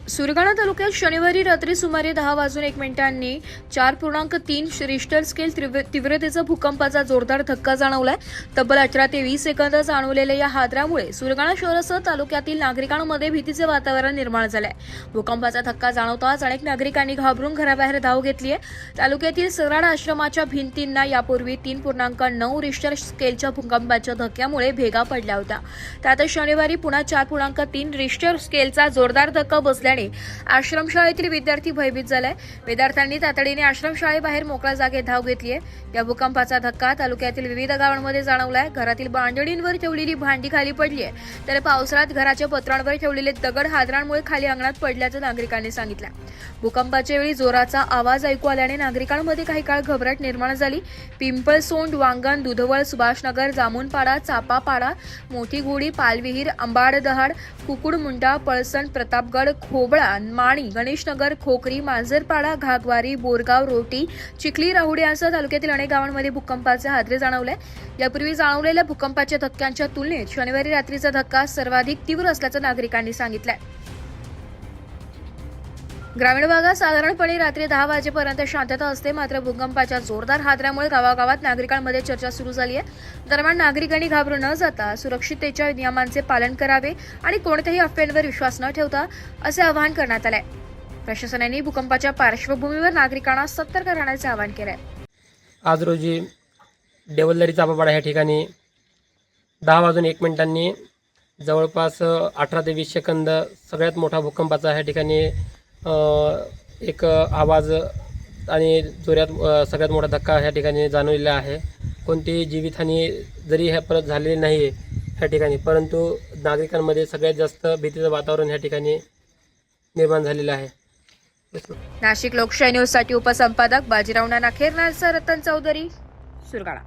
सुरगाणा तालुक्यात शनिवारी रात्री सुमारे 10:01 4.3 रिश्टर स्केल तीव्रतेचा भूकंपाचा जोरदार धक्का जाणवलाय। तब्बल 18 ते 20 सेकंद जाणवलेल्या या हादऱ्यामुळे सुरगाणा शहरासह तालुक्यातील नागरिकांमध्ये भीतीचे वातावरण निर्माण झालंय। भूकंपाचा धक्का जाणवताच अनेक नागरिकांनी घाबरून घराबाहेर धाव घेतली आहे। तालुक्यातील सराड आश्रमाच्या भिंतींना यापूर्वी 3.9 रिश्टर स्केलच्या भूकंपाच्या धक्क्यामुळे भेगा पडल्या होत्या। त्यातच शनिवारी पुन्हा 4.3 रिश्टर स्केलचा जोरदार धक्का बसल्याने आश्रमशाळेतील विद्यार्थी भयभीत झालाय। विद्यार्थ्यांनी तातडीने आश्रमशाळेबाहेर मोकळ्या जागेत धाव घेतली आहे। या भूकंपाचा धक्का तालुक्यातील विविध गावांमध्ये जाणवलाय। घरातील बांधणींवर ठेवलेली भांडी खाली पडली आहे, तर पावसाळ्यात घराच्या पत्रांवर ठेवलेले दगड हादरांमुळे खाली अंगणात पडल्याचं नागरिकांनी सांगितलं। भूकंपाच्या वेळी जोराचा आवाज ऐकू आल्याने नागरिकांमध्ये काही काळ घबराट निर्माण झाली। पिंपळसोंड, वांगण, दुधवळ, सुभाषनगर, जामुनपाडा, चापापाडा, मोठी घोडी, पालविहीर, अंबाडदहाड, कुकुडमुंडा, पळसण, प्रतापगड, खोबळा, माणी, गणेशनगर, खोकरी, मांजरपाडा, घागवारी, बोरगाव, रोटी, चिखली, राहुडी यांसह तालुक्यातील अनेक गावांमध्ये भूकंपाचे हादरे जाणवले। यापूर्वी जाणवलेल्या भूकंपाच्या धक्क्यांच्या तुलनेत शनिवारी रात्रीचा धक्का सर्वाधिक तीव्र असल्याचं नागरिकांनी सांगितलंय। ग्रामीण भागात साधारणपणे रात्री 10 वाजेपर्यंत शांतता असते, मात्र भूकंपाच्या जोरदार हादऱ्यामुळे गावागावात नागरिकांमध्ये चर्चा सुरू झाली आहे। दरम्यान नागरिकांनी घाबरून न जाता सुरक्षिततेच्या नियमांचे पालन करावे आणि कोणत्याही अफवेवर विश्वास न ठेवता असे आवाहन करण्यात आले। प्रशासनाने भूकंपाच्या पार्श्वभूमीवर नागरिकांना सतर्क राहण्याचे आवाहन केले। आज रोजी देवलदरी चापापाडा या ठिकाणी 10:01 जवळपास 18 ते 20 सेकंद सगळ्यात मोठा भूकंपाचा ह्या ठिकाणी एक आवाज आणि जोरात सगळ्यात मोठा धक्का ह्या ठिकाणी जाणवलेला आहे। कोणतीही जीवितहानी जरी ह्या परत झालेली नाही आहे ह्या ठिकाणी, परंतु नागरिकांमध्ये सगळ्यात जास्त भीतीचं वातावरण ह्या ठिकाणी निर्माण झालेलं आहे। नाशिक लोकशाही न्यूज साठी उपसंपादक बाजीराव नाना, रतन चौधरी, सुरगाणा।